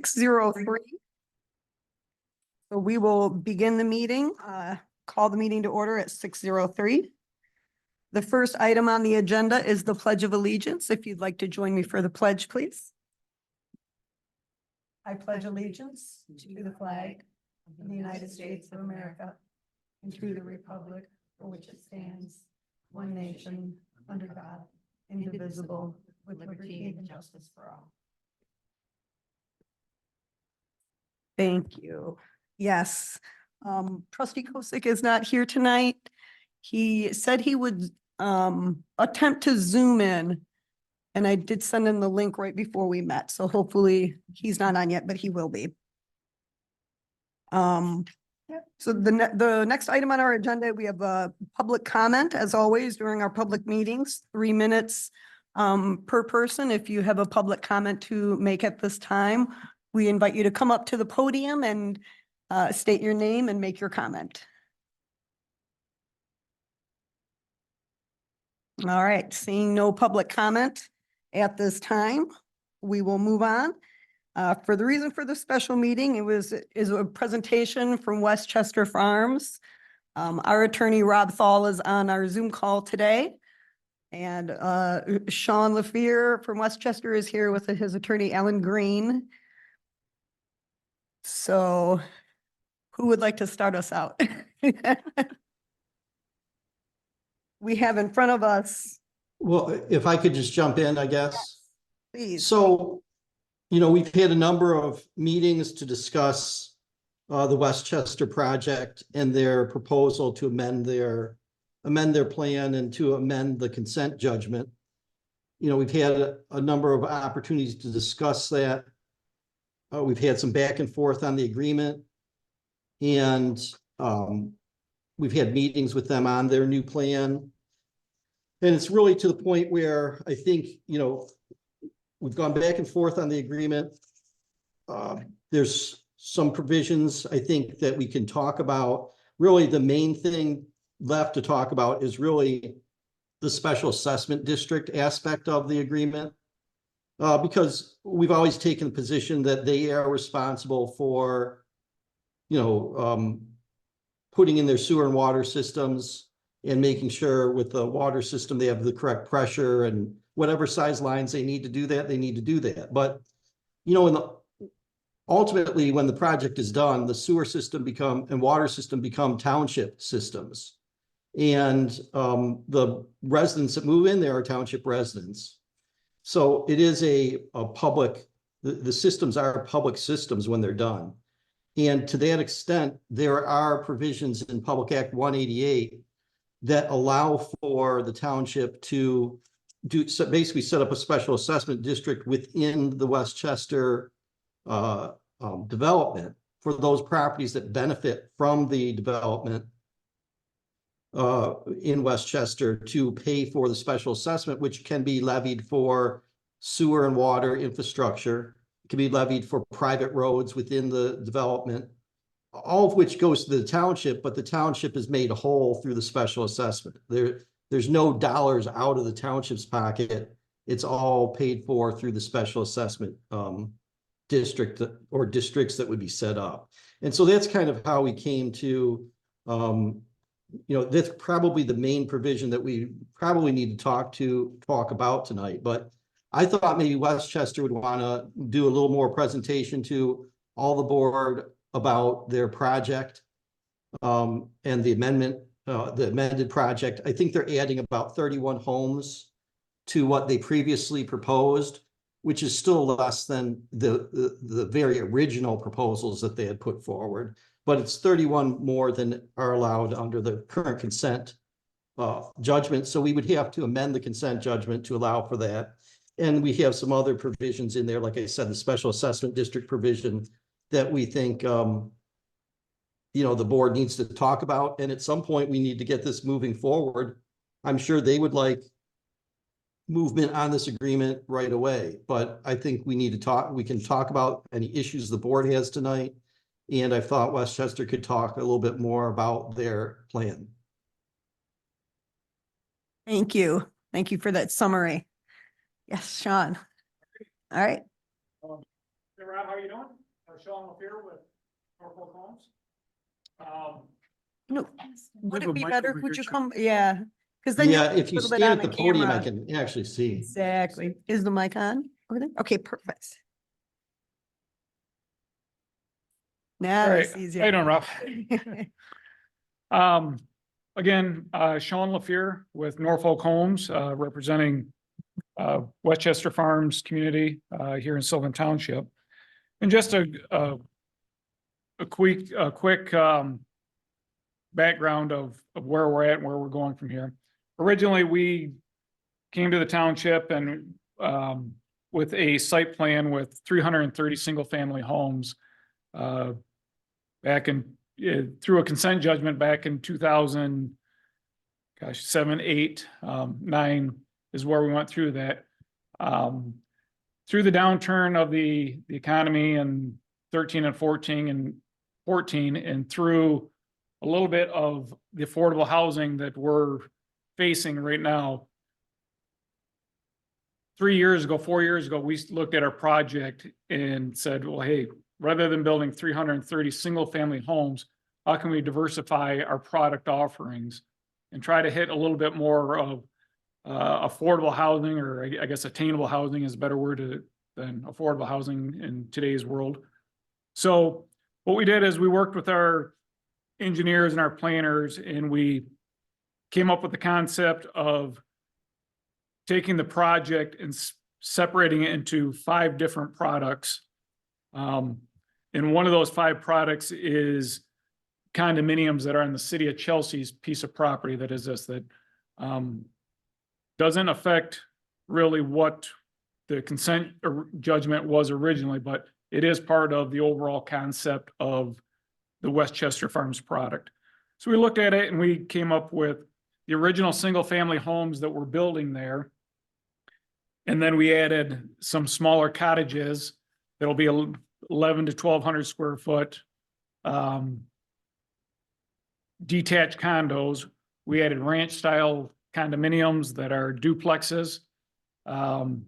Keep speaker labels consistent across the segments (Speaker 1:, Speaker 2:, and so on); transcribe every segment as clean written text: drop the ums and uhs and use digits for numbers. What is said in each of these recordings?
Speaker 1: 6:03. So we will begin the meeting, call the meeting to order at 6:03. The first item on the agenda is the Pledge of Allegiance. If you'd like to join me for the pledge, please. I pledge allegiance to the flag of the United States of America and to the republic for which it stands, one nation, under God, indivisible, with liberty and justice for all. Thank you. Yes, trustee Kosick is not here tonight. He said he would attempt to Zoom in. And I did send him the link right before we met, so hopefully he's not on yet, but he will be. So the next item on our agenda, we have a public comment, as always, during our public meetings, 3 minutes per person. If you have a public comment to make at this time, we invite you to come up to the podium and state your name and make your comment. All right, seeing no public comment at this time, we will move on. For the reason for the special meeting, is a presentation from Westchester Farms. Our attorney Rob Thal is on our Zoom call today. And Sean LaFear from Westchester is here with his attorney Alan Green. So who would like to start us out? We have in front of us.
Speaker 2: Well, if I could just jump in, I guess.
Speaker 1: Please.
Speaker 2: So, we've had a number of meetings to discuss the Westchester project and their proposal to amend their plan and to amend the consent judgment. We've had a number of opportunities to discuss that. We've had some back and forth on the agreement, and we've had meetings with them on their new plan. And it's really to the point where I think, we've gone back and forth on the agreement. There's some provisions I think that we can talk about. Really, the main thing left to talk about is really the special assessment district aspect of the agreement. Because we've always taken the position that they are responsible for, putting in their sewer and water systems and making sure with the water system, they have the correct pressure and whatever size lines they need to do that, they need to do that. But, ultimately, when the project is done, the sewer system and water system become township systems. And the residents that move in there are township residents. So it is a public, the systems are public systems when they're done. And to that extent, there are provisions in Public Act 188 that allow for the township to basically set up a special assessment district within the Westchester development for those properties that benefit from the development in Westchester to pay for the special assessment, which can be levied for sewer and water infrastructure. It can be levied for private roads within the development, all of which goes to the township, but the township is made whole through the special assessment. There's no dollars out of the township's pocket. It's all paid for through the special assessment district or districts that would be set up. And so that's kind of how we came to, that's probably the main provision that we probably need to talk about tonight. But I thought maybe Westchester would want to do a little more presentation to all the board about their project and the amended project. I think they're adding about 31 homes to what they previously proposed, which is still less than the very original proposals that they had put forward. But it's 31 more than are allowed under the current consent judgment. So we would have to amend the consent judgment to allow for that. And we have some other provisions in there, like I said, the special assessment district provision that we think, the board needs to talk about. And at some point, we need to get this moving forward. I'm sure they would like movement on this agreement right away, but I think we need to talk. We can talk about any issues the board has tonight. And I thought Westchester could talk a little bit more about their plan.
Speaker 1: Thank you. Thank you for that summary. Yes, Sean. All right.
Speaker 3: Rob, how are you doing? Sean LaFear with Norfolk Homes.
Speaker 1: No, would
Speaker 4: have
Speaker 1: it
Speaker 4: a
Speaker 1: be
Speaker 4: mic
Speaker 1: better?
Speaker 4: over
Speaker 1: Would
Speaker 4: here,
Speaker 1: you
Speaker 4: too.
Speaker 1: come? Yeah, because then.
Speaker 2: Yeah,
Speaker 1: you're
Speaker 2: if you
Speaker 1: a little bit
Speaker 2: stand
Speaker 1: on
Speaker 2: at the podium, I
Speaker 1: camera.
Speaker 2: can actually see.
Speaker 1: Exactly. Is the mic on over there? Okay, perfect. Now
Speaker 3: All
Speaker 1: he
Speaker 3: right,
Speaker 1: sees
Speaker 3: how you
Speaker 1: you.
Speaker 3: doing, Rob? Again, Sean LaFear with Norfolk Homes, representing Westchester Farms community here in Sylvan Township. And just a quick background of where we're at and where we're going from here. Originally, we came to the township and with a site plan with 330 single-family homes back in through a consent judgment back in 2000, 7, 8, 9 is where we went through that. Through the downturn of the economy in 13 and 14 and through a little bit of the affordable housing that we're facing right now. 4 years ago, we looked at our project and said, well, hey, rather than building 330 single family homes, how can we diversify our product offerings and try to hit a little bit more of affordable housing, or I guess attainable housing is a better word than affordable housing in today's world. So what we did is we worked with our engineers and our planners, and we came up with the concept of taking the project and separating it into 5 different products. And one of those 5 products is condominiums that are in the city of Chelsea's piece of property that is this, that doesn't affect really what the consent judgment was originally, but it is part of the overall concept of the Westchester Farms product. So we looked at it and we came up with the original single family homes that we're building there. And then we added some smaller cottages that'll be 11 to 1,200 square foot detached condos. We added ranch style condominiums that are duplexes. And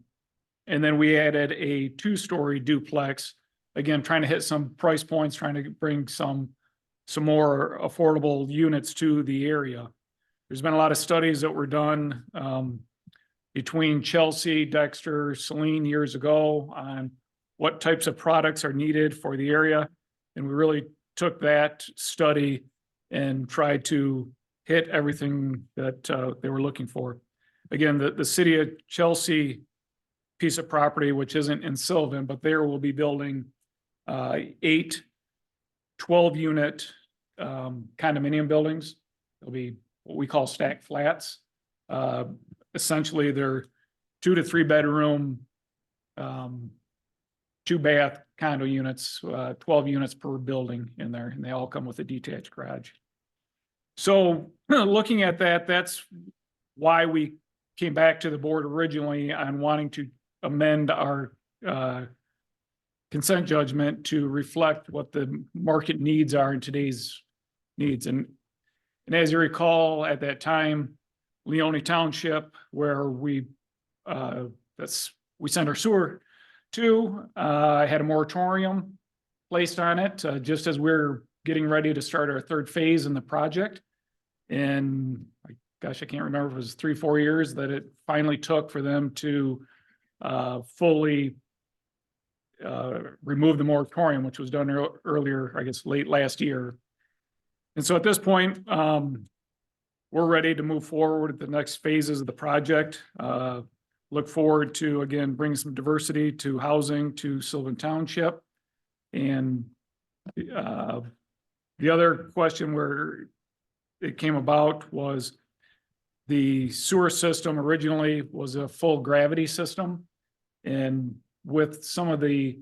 Speaker 3: then we added a 2-story duplex, again, trying to hit some price points, trying to bring some more affordable units to the area. There's been a lot of studies that were done between Chelsea, Dexter, Saline years ago on what types of products are needed for the area. And we really took that study and tried to hit everything that they were looking for. Again, the city of Chelsea piece of property, which isn't in Sylvan, but there will be building 8 12-unit condominium buildings. They'll be what we call stacked flats. Essentially, they're 2 to 3 bedroom, 2-bath condo units, 12 units per building in there, and they all come with a detached garage. So looking at that, that's why we came back to the board originally on wanting to amend our consent judgment to reflect what the market needs are in today's needs. And as you recall, at that time, Leone Township, where we sent our sewer to, had a moratorium placed on it, just as we're getting ready to start our 3rd phase in the project. And gosh, I can't remember if it was 3 or 4 years that it finally took for them to fully remove the moratorium, which was done earlier, I guess, late last year. And so at this point, we're ready to move forward with the next phases of the project. Look forward to, again, bringing some diversity to housing to Sylvan Township. And the other question where it came about was the sewer system originally was a full gravity system. And with some of the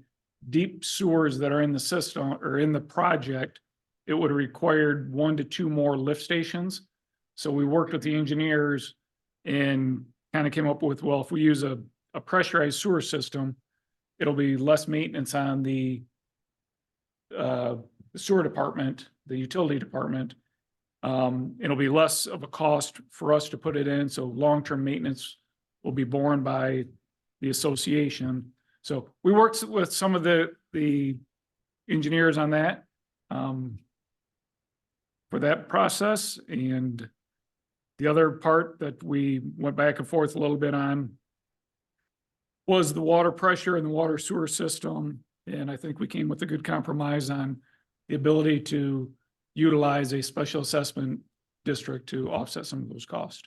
Speaker 3: deep sewers that are in the system or in the project, it would have required 1 to 2 more lift stations. So we worked with the engineers and kind of came up with, well, if we use a pressurized sewer system, it'll be less maintenance on the sewer department, the utility department. It'll be less of a cost for us to put it in. So long-term maintenance will be borne by the association. So we worked with some of the engineers on that for that process. And the other part that we went back and forth a little bit on was the water pressure in the water sewer system. And I think we came with a good compromise on the ability to utilize a special assessment district to offset some of those costs.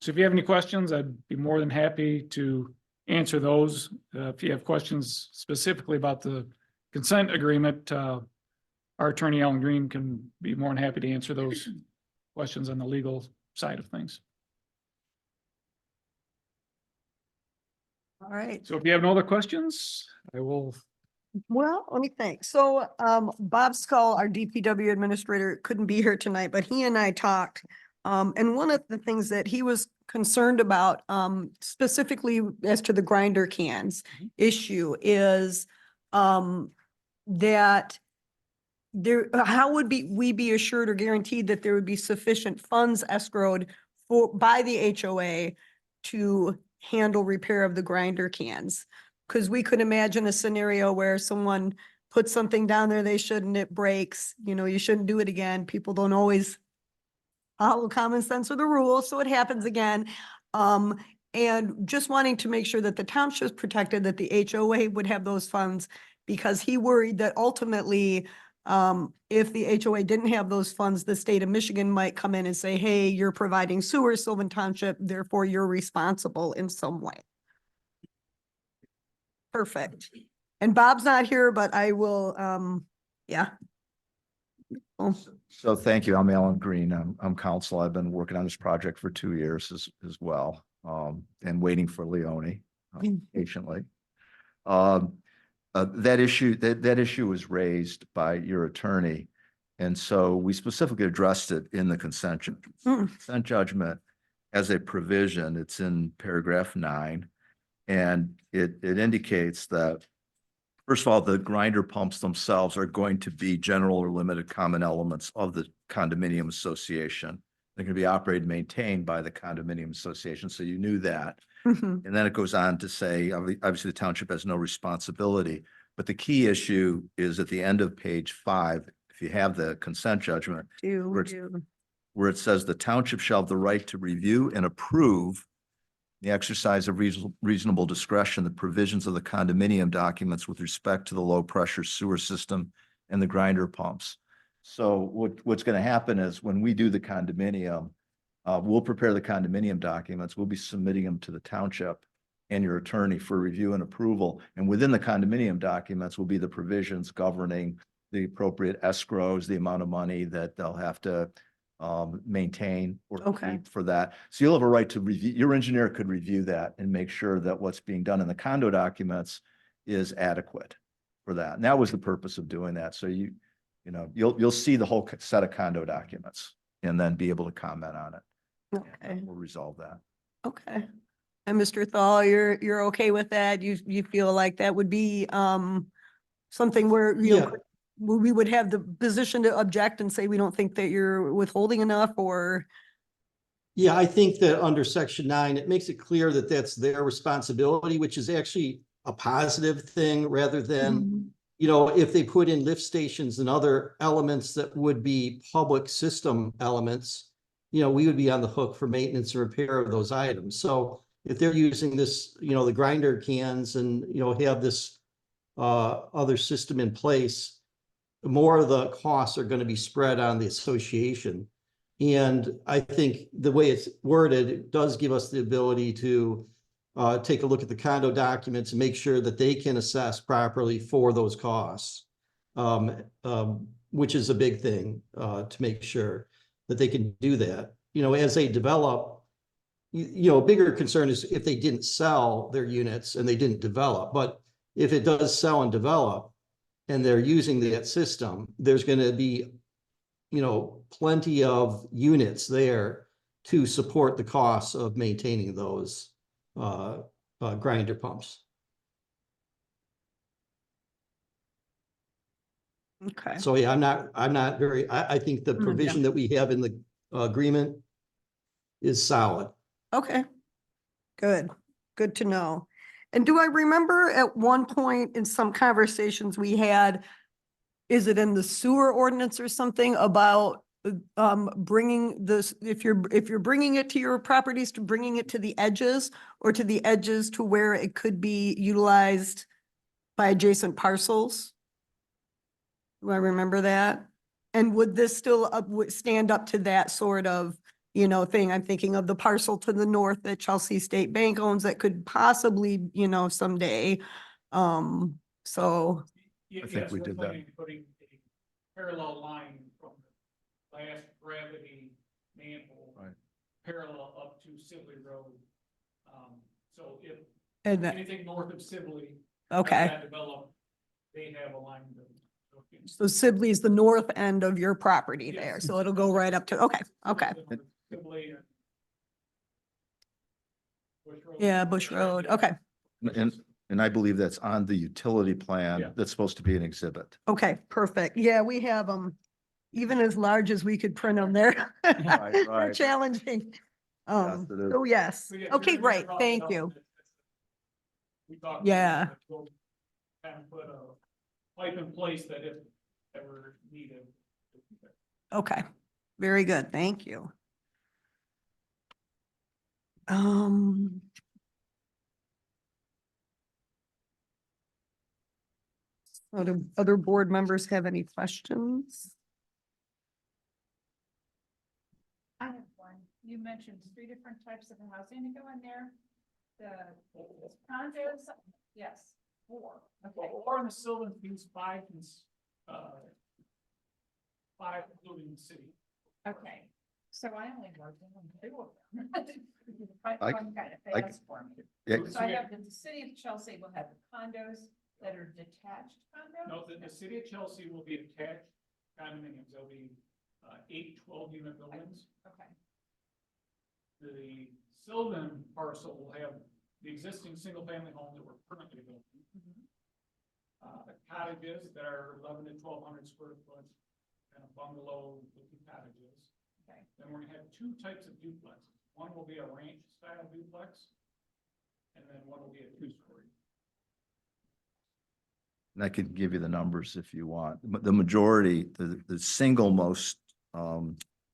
Speaker 3: So if you have any questions, I'd be more than happy to answer those. If you have questions specifically about the consent agreement, our attorney, Alan Green, can be more than happy to answer those questions on the legal side of things.
Speaker 1: All right.
Speaker 3: So if you have no other questions, I will.
Speaker 1: Well, let me think. So, Bob Scull, our DPW administrator, couldn't be here tonight, but he and I talked. And one of the things that he was concerned about, specifically as to the grinder cans issue is, that there, how would we be assured or guaranteed that there would be sufficient funds escrowed by the HOA to handle repair of the grinder cans? Because we could imagine a scenario where someone puts something down there they shouldn't, it breaks, you shouldn't do it again. People don't always follow common sense or the rules, so it happens again. And just wanting to make sure that the township is protected, that the HOA would have those funds, because he worried that ultimately, if the HOA didn't have those funds, the state of Michigan might come in and say, hey, you're providing sewer, Sylvan Township, therefore you're responsible in some way. Perfect. And Bob's not here, but I will, yeah. Oh,
Speaker 4: So thank you. I'm Alan Green. I'm counsel. I've been working on this project for 2 years as well, and waiting for Leone patiently. That issue was raised by your attorney, and so we specifically addressed it in the consent judgment as a provision. It's in paragraph 9, and it indicates that, first of all, the grinder pumps themselves are going to be general or limited common elements of the condominium association. They're going to be operated and maintained by the condominium association. So you knew that.
Speaker 1: mhm.
Speaker 4: And then it goes on to say, obviously the township has no responsibility, but the key issue is at the end of page 5, if you have the consent judgment, where it says the township shall have the right to review and approve the exercise of reasonable discretion, the provisions of the condominium documents with respect to the low pressure sewer system and the grinder pumps. So what's going to happen is when we do the condominium, we'll prepare the condominium documents. We'll be submitting them to the township and your attorney for review and approval. And within the condominium documents will be the provisions governing the appropriate escrows, the amount of money that they'll have to maintain or keep for that. So you'll have a right to review. Your engineer could review that and make sure that what's being done in the condo documents is adequate for that. And that was the purpose of doing that. So you'll see the whole set of condo documents and then be able to comment on it.
Speaker 1: Okay.
Speaker 4: We'll resolve that.
Speaker 1: Okay. And Mr. Thal, you're okay with that? You feel like that would be something where where we would have the position to object and say we don't think that you're withholding enough, or?
Speaker 2: Yeah, I think that under section 9, it makes it clear that that's their responsibility, which is actually a positive thing rather than, if they put in lift stations and other elements that would be public system elements, we would be on the hook for maintenance and repair of those items. So if they're using this, the grinder cans and, have this other system in place, more of the costs are going to be spread on the association. And I think the way it's worded, it does give us the ability to take a look at the condo documents and make sure that they can assess properly for those costs, which is a big thing to make sure that they can do that. As they develop, a bigger concern is if they didn't sell their units and they didn't develop. But if it does sell and develop, and they're using that system, there's going to be, plenty of units there to support the costs of maintaining those grinder pumps.
Speaker 1: Okay.
Speaker 2: So yeah, I think the provision that we have in the agreement is solid.
Speaker 1: Okay. Good to know. And do I remember at one point in some conversations we had, is it in the sewer ordinance or something about bringing this, if you're bringing it to your properties, to bringing it to the edges or to the edges to where it could be utilized by adjacent parcels? Do I remember that? And would this still stand up to that sort of, thing? I'm thinking of the parcel to the north that Chelsea State Bank owns that could possibly, someday. So,
Speaker 4: I think
Speaker 3: Yes,
Speaker 4: we
Speaker 3: we're
Speaker 4: did that.
Speaker 3: planning on putting a parallel line from the last gravity manhole.
Speaker 4: Right.
Speaker 3: Parallel up to Sibley Road. So if
Speaker 1: and that,
Speaker 3: anything north of Sibley.
Speaker 1: okay.
Speaker 3: That developed, they have a line.
Speaker 1: So Sibley's the north end of your property
Speaker 3: Yes.
Speaker 1: there, so it'll go right up to, okay.
Speaker 3: Sibley. Bush Road.
Speaker 1: Yeah, Bush Road, okay,
Speaker 4: And I believe that's on the utility
Speaker 3: Yeah.
Speaker 4: plan. That's supposed to be an exhibit.
Speaker 1: okay, perfect. Yeah, we have them, even as large as we could print them there.
Speaker 4: Right,
Speaker 1: They're
Speaker 4: right.
Speaker 1: challenging.
Speaker 4: Yes, it is.
Speaker 1: So yes,
Speaker 3: So, yeah,
Speaker 1: okay,
Speaker 3: you're
Speaker 1: great,
Speaker 3: talking
Speaker 1: thank
Speaker 3: about
Speaker 1: you.
Speaker 3: that. We talked.
Speaker 1: Yeah.
Speaker 3: about we'll kind of put a pipe in place that if ever needed.
Speaker 1: Okay, very good, thank you. So do other board members have any questions?
Speaker 5: I have one. You mentioned 3 different types of housing to go in there. The condos, yes, 4. Okay,
Speaker 3: Or in the Sylvan Piece, 5 including the city.
Speaker 5: okay. So I only worked in 2 of them. One
Speaker 4: I-
Speaker 5: kind of
Speaker 4: I-
Speaker 5: fast for me.
Speaker 4: Yeah,
Speaker 5: So I have the city of Chelsea will have the condos that are detached condos.
Speaker 3: No, the city of Chelsea will be attached condominiums. There'll be 8 12-unit buildings.
Speaker 5: Okay,
Speaker 3: The Sylvan parcel will have the existing single-family homes that we're currently building. Cottages that are 11 to 1,200 square foot, and a bungalow looking cottages.
Speaker 5: okay.
Speaker 3: Then we're gonna have 2 types of duplexes. One will be a ranch style duplex, and then one will be a 2-story.
Speaker 4: and I could give you the numbers if you want. But the majority, the single most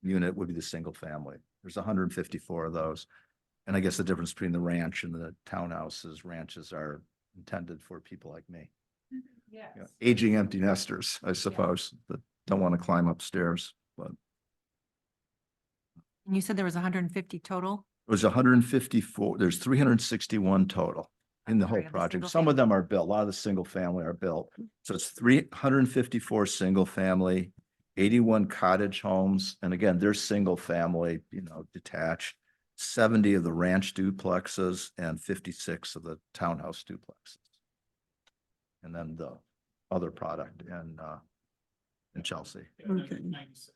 Speaker 4: unit would be the single family. There's 154 of those. And I guess the difference between the ranch and the townhouses, ranches are intended for people like me.
Speaker 5: Yes.
Speaker 4: You know, aging empty nesters, I suppose, that don't want to climb upstairs, but
Speaker 6: And you said there was 150 total?
Speaker 4: it was 154, there's 361 total in the whole
Speaker 6: Sorry, of the
Speaker 4: project.
Speaker 6: single
Speaker 4: Some of them are built, a lot of the single family are built. So it's 354 single family, 81 cottage homes. And again, they're single family, detached. 70 of the ranch duplexes and 56 of the townhouse duplexes. And then the other product in Chelsea.
Speaker 3: And then
Speaker 1: Okay.
Speaker 3: 96.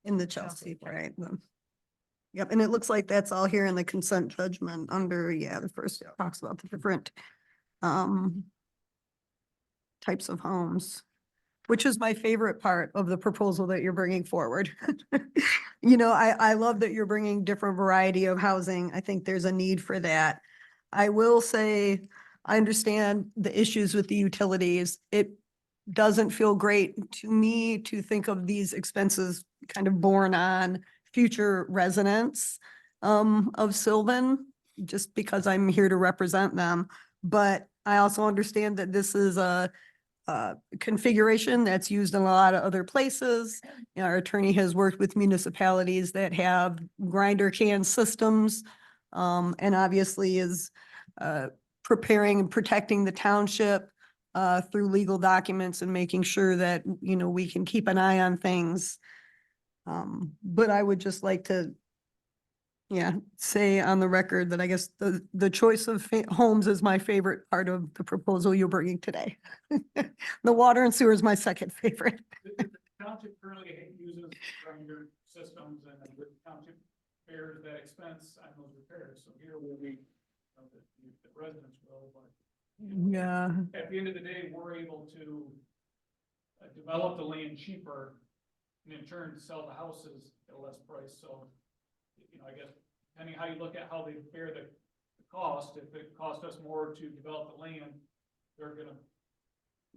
Speaker 1: In the Chelsea, right? Yep, and it looks like that's all here in the consent judgment under, the first talks about the different types of homes, which is my favorite part of the proposal that you're bringing forward. I love that you're bringing different variety of housing. I think there's a need for that. I will say, I understand the issues with the utilities. It doesn't feel great to me to think of these expenses kind of borne on future residents of Sylvan, just because I'm here to represent them. But I also understand that this is a configuration that's used in a lot of other places. Our attorney has worked with municipalities that have grinder can systems, and obviously is preparing and protecting the township through legal documents and making sure that, we can keep an eye on things. But I would just like to, say on the record that I guess the choice of homes is my favorite part of the proposal you're bringing today. The water and sewer is my second favorite.
Speaker 3: The township currently uses grinder systems, and the township bears that expense on those repairs. So here will be, the residents will, but
Speaker 1: Yeah.
Speaker 3: at the end of the day, we're able to develop the land cheaper and in turn sell the houses at a less price. So, I guess depending how you look at how they bear the cost. If it cost us more to develop the land, they're gonna,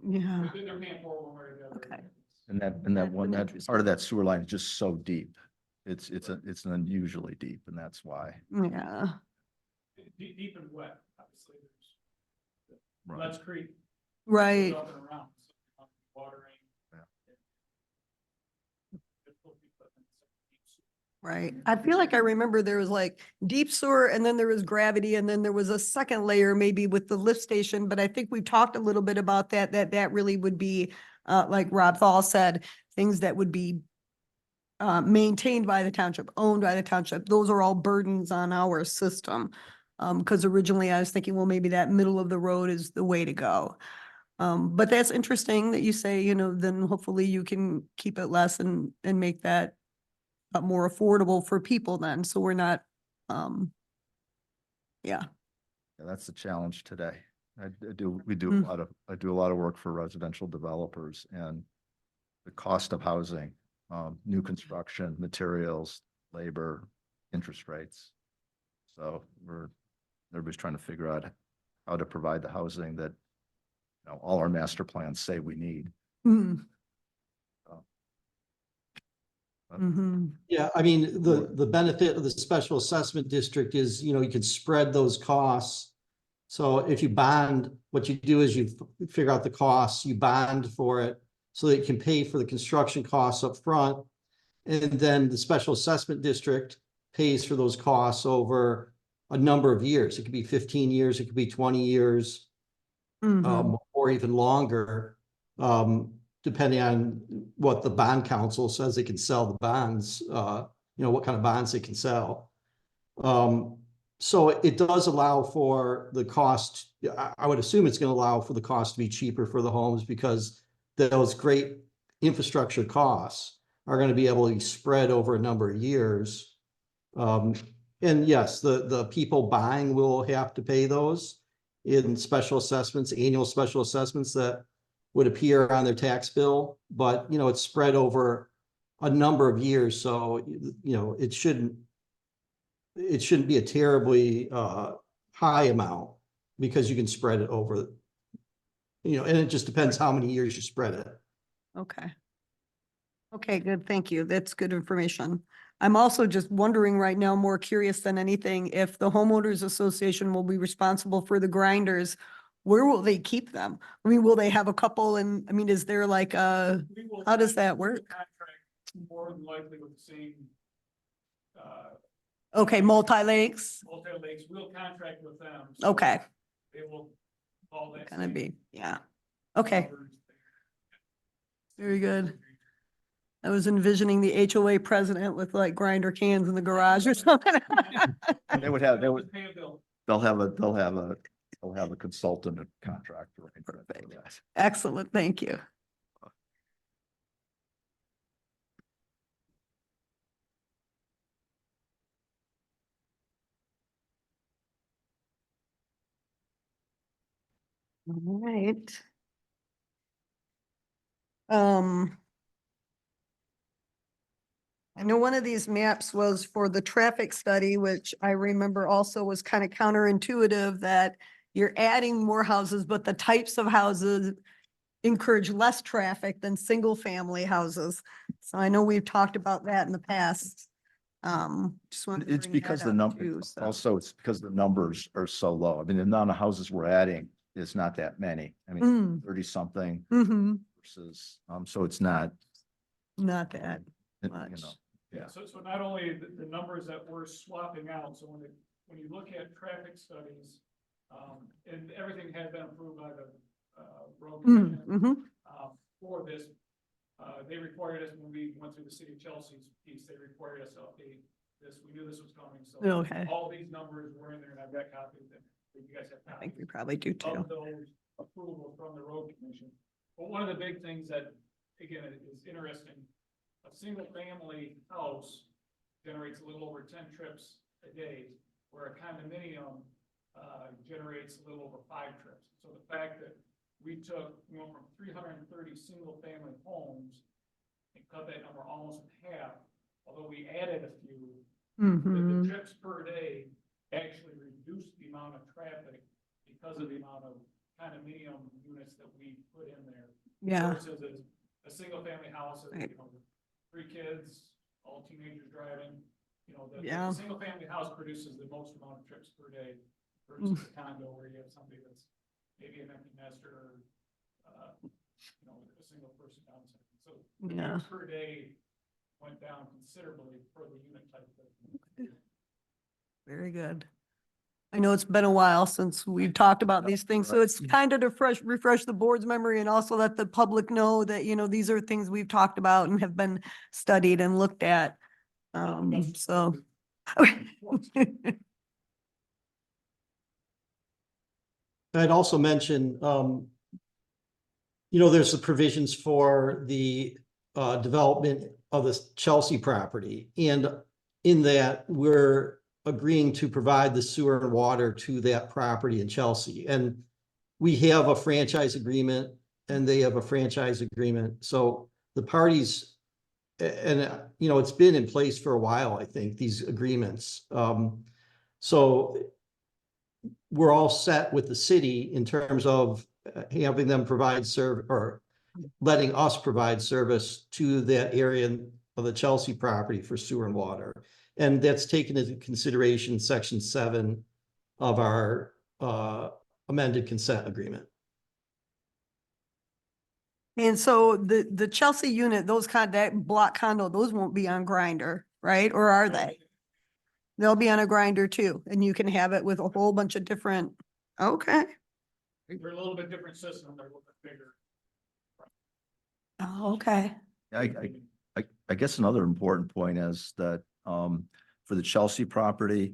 Speaker 1: Yeah,
Speaker 3: they're paying for it one way or the other.
Speaker 1: Okay.
Speaker 4: And that
Speaker 1: That's
Speaker 4: one,
Speaker 1: an
Speaker 4: that
Speaker 1: interesting-
Speaker 4: part of that sewer line is just so deep. It's unusually deep, and that's why.
Speaker 1: yeah,
Speaker 3: Deep and wet, obviously, there's
Speaker 4: Right.
Speaker 3: Let's Creek.
Speaker 1: right.
Speaker 3: Goes up and around, so, watering.
Speaker 4: Yeah.
Speaker 1: Right. I feel like I remember there was like deep sewer and then there was gravity and then there was a second layer maybe with the lift station. But I think we talked a little bit about that really would be, like Rob Thal said, things that would be maintained by the township, owned by the township. Those are all burdens on our system. Because originally I was thinking, well, maybe that middle of the road is the way to go. But that's interesting that you say, then hopefully you can keep it less and make that more affordable for people then, so we're not, yeah,
Speaker 4: Yeah, that's the challenge today. We do
Speaker 1: Mm.
Speaker 4: I do a lot of work for residential developers, and the cost of housing, new construction, materials, labor, interest rates. So everybody's trying to figure out how to provide the housing that, all our master plans say we need.
Speaker 1: mm,
Speaker 4: But-
Speaker 1: mm-hmm,
Speaker 2: Yeah, I mean, the benefit of the special assessment district is, you can spread those costs. So if you bond, what you do is you figure out the costs, you bond for it so that you can pay for the construction costs up front. And then the special assessment district pays for those costs over a number of years. It could be 15 years, it could be 20 years,
Speaker 1: mm-hmm,
Speaker 2: or even longer, depending on what the bond council says they can sell the bonds, what kind of bonds they can sell. So it does allow for the cost. I would assume it's going to allow for the cost to be cheaper for the homes because those great infrastructure costs are going to be able to be spread over a number of years. And yes, the people buying will have to pay those in special assessments, annual special assessments that would appear on their tax bill, but it's spread over a number of years. So, it shouldn't be a terribly high amount because you can spread it over, and it just depends how many years you spread it.
Speaker 1: okay. Okay, good, thank you, that's good information. I'm also just wondering right now, more curious than anything, if the homeowners association will be responsible for the grinders, where will they keep them? I mean, will they have a couple and, is there like
Speaker 3: We will
Speaker 1: how does
Speaker 3: con-
Speaker 1: that
Speaker 3: we will
Speaker 1: work?
Speaker 3: Contract more than likely with the same,
Speaker 1: Okay, multi-lakes,
Speaker 3: multi-lakes, we'll contract with them. so
Speaker 1: okay,
Speaker 3: They will all that.
Speaker 1: gonna
Speaker 3: same
Speaker 1: be, yeah, okay,
Speaker 3: coverage.
Speaker 1: very good. I was envisioning the HOA president with like grinder cans in the garage or something.
Speaker 4: They would
Speaker 3: Pay a bill.
Speaker 4: they'll have a consultant and contractor.
Speaker 1: Perfect. Excellent, thank you. All right. I know one of these maps was for the traffic study, which I remember also was kind of counterintuitive that you're adding more houses, but the types of houses encourage less traffic than single family houses. So I know we've talked about that in the past. Just wanted to
Speaker 4: It's
Speaker 1: bring
Speaker 4: because
Speaker 1: that
Speaker 4: the
Speaker 1: up
Speaker 4: number,
Speaker 1: too, so.
Speaker 4: also it's because the numbers are so low. I mean, the amount of houses we're adding is not that many. I mean,
Speaker 1: Mm,
Speaker 4: 30 something
Speaker 1: mm-hmm,
Speaker 4: versus, so it's not,
Speaker 1: not that
Speaker 4: you
Speaker 1: much.
Speaker 4: know, yeah.
Speaker 3: So not only the numbers that we're swapping out, so when you look at traffic studies, and everything has been approved by the, road
Speaker 1: Mm,
Speaker 3: commission,
Speaker 1: mm-hmm,
Speaker 3: for this, they required us, when we went through the city of Chelsea's piece, they required us to update this. We knew this was coming, so
Speaker 1: okay,
Speaker 3: all these numbers were in there, and I've got copies of them. You guys have
Speaker 1: I think we
Speaker 3: copies
Speaker 1: probably do too.
Speaker 3: of those approvals from the road commission. But one of the big things that, again, is interesting, a single family house generates a little over 10 trips a day, where a condominium generates a little over 5 trips. So the fact that we went from 330 single family homes and cut that number almost in half, although we added a few,
Speaker 1: Mm-hmm,
Speaker 3: the trips per day actually reduce the amount of traffic because of the amount of condominium units that we put in there.
Speaker 1: Yeah,
Speaker 3: Versus a single family house,
Speaker 1: Right.
Speaker 3: you know, 3 kids, all teenagers driving, you know,
Speaker 1: Yeah.
Speaker 3: the single family house produces the most amount of trips per day. Versus a condo where you have somebody that's maybe an empty nester, you know, a single person downside. So the
Speaker 1: Yeah.
Speaker 3: trips per day went down considerably for the unit type.
Speaker 1: very good. I know it's been a while since we've talked about these things, so it's kind of to refresh the board's memory and also let the public know that, you know, these are things we've talked about and have been studied and looked at. So.
Speaker 2: I'd also mention, you know, there's the provisions for the development of the Chelsea property. And in that, we're agreeing to provide the sewer and water to that property in Chelsea. And we have a franchise agreement and they have a franchise agreement. So the parties, and you know, it's been in place for a while, I think, these agreements. So we're all set with the city in terms of having them provide or letting us provide service to that area of the Chelsea property for sewer and water. And that's taken into consideration section 7 of our amended consent agreement.
Speaker 1: And so the Chelsea unit, that block condo, those won't be on Grinder, right? Or are they? They'll be on a Grinder too, and you can have it with a whole bunch of different, okay.
Speaker 3: They're a little bit different system, they're a little bit bigger.
Speaker 1: Oh, okay.
Speaker 4: I guess another important point is that, for the Chelsea property,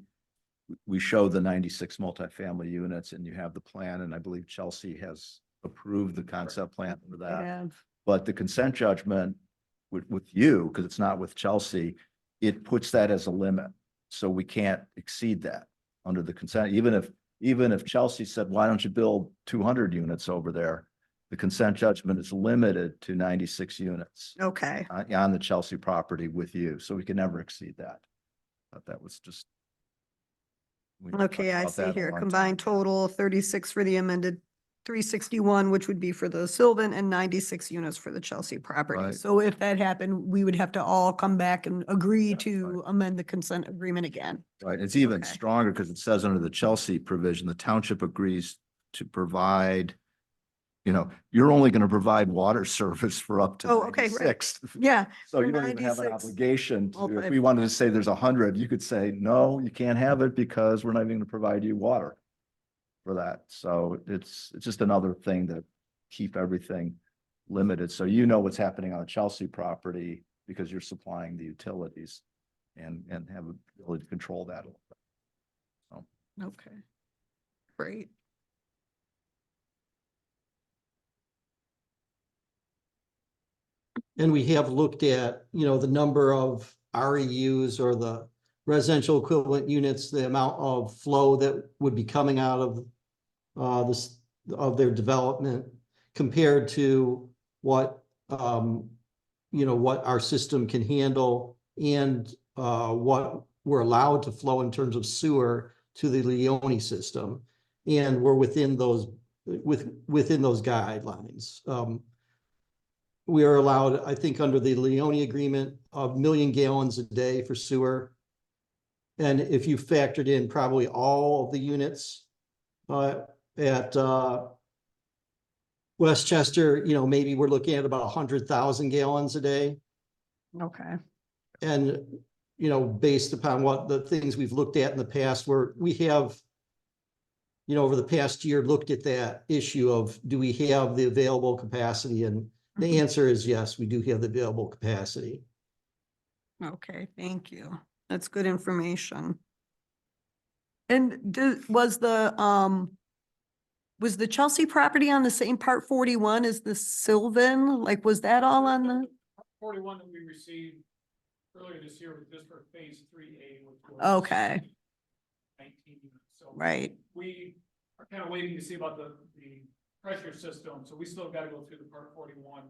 Speaker 4: we show the 96 multifamily units and you have the plan, and I believe Chelsea has approved the concept plan for
Speaker 1: They
Speaker 4: that.
Speaker 1: have,
Speaker 4: But the consent judgment with you, because it's not with Chelsea, it puts that as a limit. So we can't exceed that under the consent, even if Chelsea said, why don't you build 200 units over there? The consent judgment is limited to 96 units
Speaker 1: okay.
Speaker 4: on the Chelsea property with you. So we can never exceed that. But that was just. we talked
Speaker 1: Okay, I
Speaker 4: about
Speaker 1: see
Speaker 4: that a
Speaker 1: here,
Speaker 4: long
Speaker 1: combined
Speaker 4: time ago.
Speaker 1: total 36 for the amended 361, which would be for the Sylvan, and 96 units for the Chelsea property.
Speaker 4: Right.
Speaker 1: So if that happened, we would have to all come back and agree to
Speaker 4: right.
Speaker 1: amend the consent agreement again.
Speaker 4: Right, it's even
Speaker 1: Okay.
Speaker 4: stronger because it says under the Chelsea provision, the township agrees to provide, you know, you're only going to provide water service for up to
Speaker 1: Oh, okay, right.
Speaker 4: 96.
Speaker 1: Yeah.
Speaker 4: So
Speaker 1: for
Speaker 4: you don't even have an
Speaker 1: 96.
Speaker 4: obligation to, if
Speaker 1: Multi-
Speaker 4: we wanted to say there's 100, you could say, no, you can't have it because we're not even going to provide you water for that. So it's just another thing to keep everything limited. So you know what's happening on the Chelsea property because you're supplying the utilities and have the ability to control that a little bit.
Speaker 1: Okay. Great.
Speaker 2: And we have looked at, you know, the number of REUs or the residential equivalent units, the amount of flow that would be coming out of this, of their development compared to what, you know, what our system can handle and what we're allowed to flow in terms of sewer to the Leone system. And we're within those, within those guidelines. We are allowed, I think, under the Leone agreement, 1 million gallons a day for sewer. And if you factored in probably all of the units at Westchester, you know, maybe we're looking at about 100,000 gallons a day.
Speaker 1: Okay.
Speaker 2: And, you know, based upon what the things we've looked at in the past, where we have, you know, over the past year, looked at that issue of, do we have the available capacity? And the answer is yes, we do have the available capacity.
Speaker 1: Okay, thank you. That's good information. And was the Chelsea property on the same part 41 as the Sylvan? Like, was that all on the?
Speaker 3: 41 that we received earlier this year was just for phase 3A, which was.
Speaker 1: Okay.
Speaker 3: 19 units. So
Speaker 1: Right.
Speaker 3: we are kind of waiting to see about the pressure system, so we still got to go through the part 41.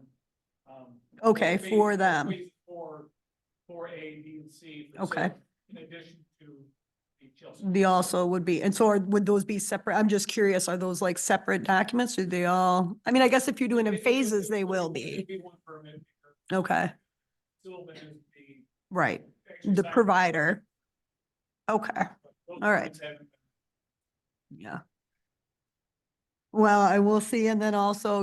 Speaker 1: Okay,
Speaker 3: phase-
Speaker 1: for them.
Speaker 3: phase 4A, B, and C. for
Speaker 1: Okay.
Speaker 3: sale, in addition to
Speaker 1: The also would be, and so would those be separate? I'm just curious, are those like separate documents or they all, I mean, I guess if you're doing it in phases, they will be.
Speaker 3: One permit.
Speaker 1: Okay,
Speaker 3: Sylvan is the.
Speaker 1: right, the provider. Okay, all right. Yeah. Well, I will see, and then also,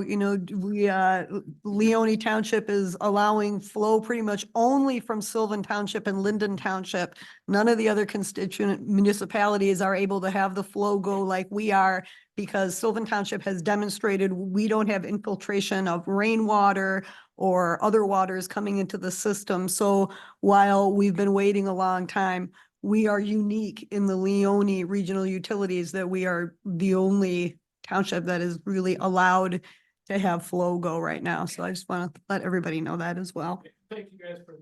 Speaker 1: Leone Township is allowing flow pretty much only from Sylvan Township and Linden Township. None of the other constituent municipalities are able to have the flow go like we are, because Sylvan Township has demonstrated we don't have infiltration of rainwater or other waters coming into the system. So while we've been waiting a long time, we are unique in the Leone Regional Utilities that we are the only township that is really allowed to have flow go right now. So I just want to let everybody know that as well.
Speaker 3: Thank you guys for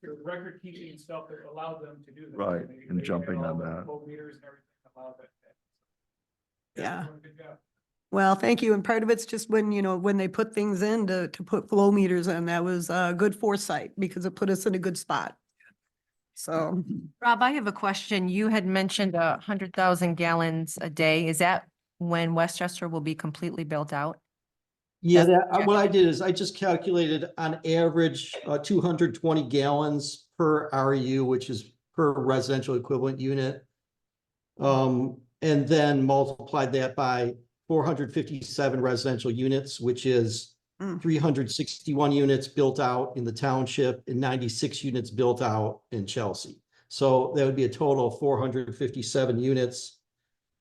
Speaker 3: your record keeping and stuff that allowed them to do that.
Speaker 4: Right, and
Speaker 3: They
Speaker 4: jumping
Speaker 3: had all
Speaker 4: on
Speaker 3: the
Speaker 4: that.
Speaker 3: flow meters and everything allowed that.
Speaker 1: Yeah.
Speaker 3: Good job.
Speaker 1: Well, thank you. And part of it's just when they put things in to put flow meters in, that was good foresight because it put us in a good spot. So,
Speaker 6: Rob, I have a question. You had mentioned 100,000 gallons a day. Is that when Westchester will be completely built out?
Speaker 2: Yeah,
Speaker 6: That's
Speaker 2: what I did is I just calculated on average, 220 gallons per RU, which is per residential equivalent unit. And then multiplied that by 457 residential units, which is 361 units built out in the township and 96 units built out in Chelsea. So that would be a total of 457 units.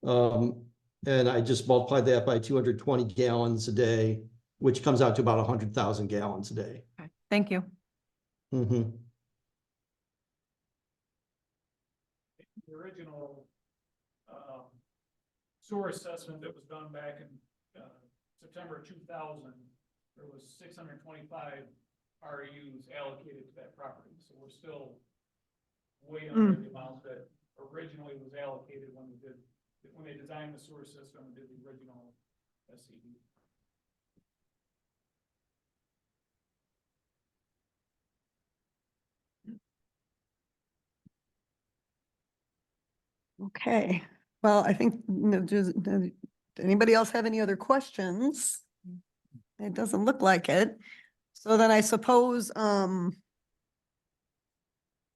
Speaker 2: And I just multiplied that by 220 gallons a day, which comes out to about 100,000 gallons a day.
Speaker 6: Okay. Thank you.
Speaker 2: Mm-hmm.
Speaker 3: The original sewer assessment that was done back in September 2000, there was 625 RUs allocated to that property. So we're still way under the amount that originally was allocated when they designed the sewer system and did the original SCD.
Speaker 1: okay. Well, I think, does anybody else have any other questions? It doesn't look like it. So then I suppose,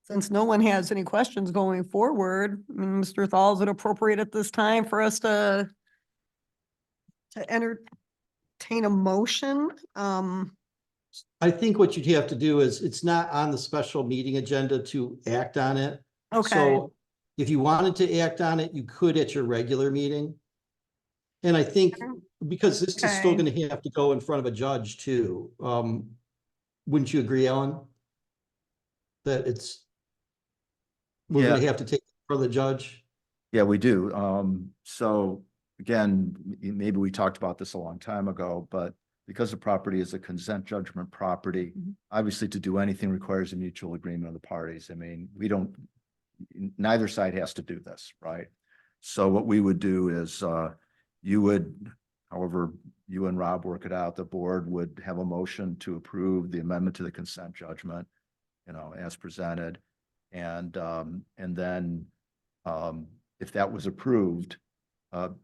Speaker 1: since no one has any questions going forward, I mean, Mr. Thal, is it appropriate at this time for us to entertain a motion?
Speaker 2: I think what you'd have to do is, it's not on the special meeting agenda to act on it.
Speaker 1: Okay,
Speaker 2: So if you wanted to act on it, you could at your regular meeting. And I think because this is still
Speaker 1: Okay.
Speaker 2: going to have to go in front of a judge too. Wouldn't you agree, Ellen? That we're
Speaker 4: Yeah.
Speaker 2: going to have to take it for the judge?
Speaker 4: Yeah, we do. So again, maybe we talked about this a long time ago, but because the property is a consent judgment property, obviously to do anything requires a mutual agreement of the parties. I mean, neither side has to do this, right? So what we would do is, however, you and Rob work it out, the board would have a motion to approve the amendment to the consent judgment, as presented. And then if that was approved,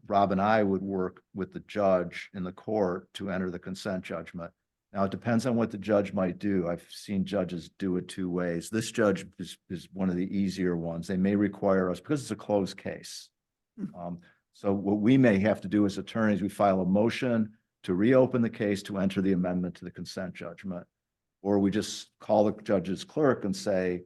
Speaker 4: Rob and I would work with the judge in the court to enter the consent judgment. Now, it depends on what the judge might do. I've seen judges do it two ways. This judge is one of the easier ones. They may require us, because it's a closed case. So what we may have to do as attorneys, we file a motion to reopen the case to enter the amendment to the consent judgment. Or we just call the judge's clerk and say,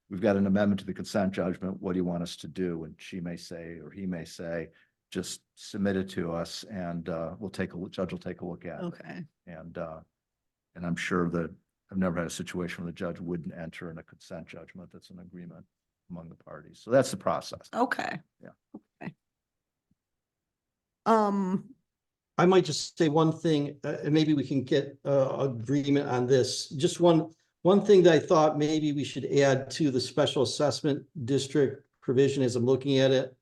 Speaker 4: we've got an amendment to the consent judgment. What do you want us to do? And she may say, or he may say, just submit it to us and judge will take a look at it.
Speaker 1: okay,
Speaker 4: And I'm sure that I've never had a situation where the judge wouldn't enter in a consent judgment that's an agreement among the parties. So that's the process.
Speaker 1: okay.
Speaker 4: Yeah.
Speaker 1: Okay.
Speaker 2: I might just say one thing, and maybe we can get agreement on this. Just one thing that I thought maybe we should add to the special assessment district provision as I'm looking at it,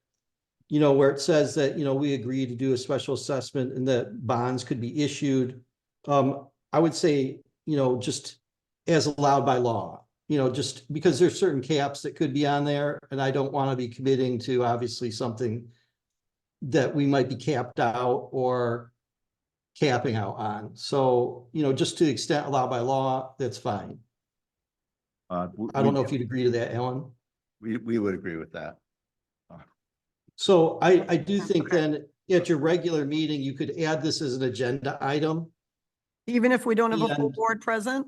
Speaker 2: where it says that, we agree to do a special assessment and that bonds could be issued. I would say, just as allowed by law. just because there's certain caps that could be on there, and I don't want to be committing to obviously something that we might be capped out or capping out on. So, just to the extent allowed by law, that's fine. I don't know if you'd agree to that, Ellen.
Speaker 4: We would agree with that.
Speaker 2: So I do think then at your regular meeting, you could add this as an agenda item.
Speaker 1: Even if we don't have a full
Speaker 2: And-
Speaker 1: board present?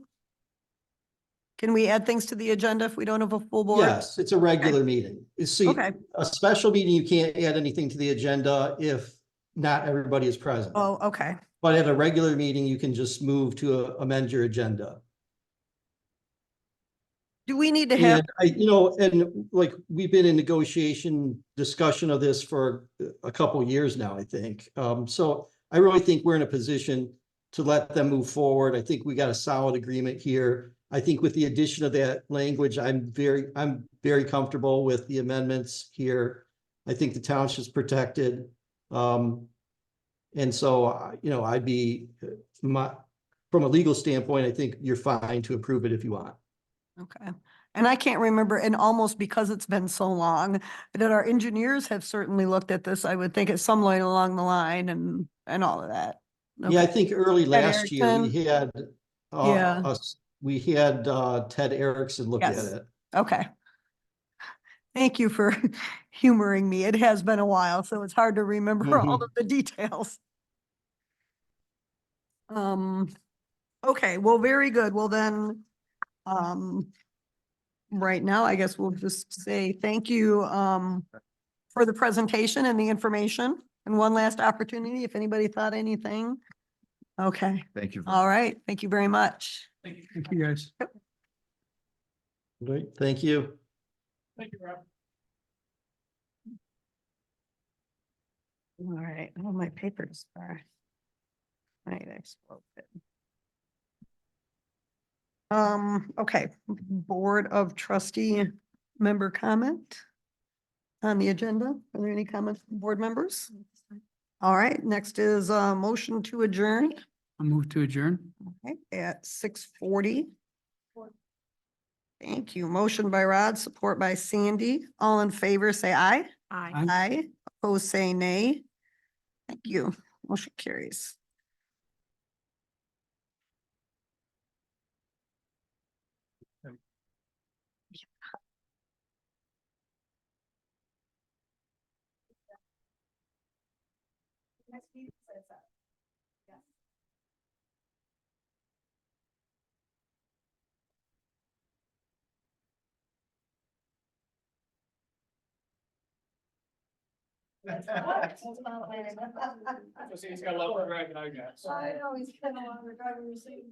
Speaker 1: Can we add things to the agenda if we don't have a full board?
Speaker 2: Yes, it's a regular meeting. See,
Speaker 1: Okay.
Speaker 2: a special meeting, you can't add anything to the agenda if not everybody is present.
Speaker 1: Oh, okay.
Speaker 2: But at a regular meeting, you can just move to amend your agenda.
Speaker 1: Do we need to have,
Speaker 2: And and like, we've been in negotiation discussion of this for a couple of years now, I think. So I really think we're in a position to let them move forward. I think we got a solid agreement here. I think with the addition of that language, I'm very comfortable with the amendments here. I think the township's protected. And so, I'd be, from a legal standpoint, I think you're fine to approve it if you want.
Speaker 1: okay. And I can't remember, and almost because it's been so long, that our engineers have certainly looked at this, I would think at some line along the line and all of that.
Speaker 2: Yeah, I
Speaker 1: Okay.
Speaker 2: think early last year, we
Speaker 1: Erickson.
Speaker 2: had,
Speaker 1: Yeah.
Speaker 2: Ted Erickson look at
Speaker 1: Yes.
Speaker 2: it.
Speaker 1: Okay. Thank you for humoring me. It has been a while, so it's hard to remember all
Speaker 2: Mhm.
Speaker 1: of the details. Okay, well, very good. Well, then, right now, I guess we'll just say thank you, for the presentation and the information. And one last opportunity, if anybody thought anything. Okay,
Speaker 4: Thank you.
Speaker 1: all right. Thank you very much.
Speaker 3: Thank you, guys.
Speaker 2: Great, thank you.
Speaker 3: Thank you, Rob.
Speaker 1: All right, all my papers are. Right, I spoke it. Okay, Board of Trustee member comment on the agenda. Are there any comments from board members? All right, next is a motion to adjourn.
Speaker 3: I'll move to adjourn.
Speaker 1: Okay, at 6:40. Thank you. Motion by Rod, support by Sandy. All in favor, say aye.
Speaker 6: Aye.
Speaker 1: Aye. Opposed, say nay. Thank you. Motion carries.
Speaker 5: Next meeting says that. Yes.
Speaker 3: So he's got a lot more driving I got.
Speaker 5: I know, he's kind of on the driving seat.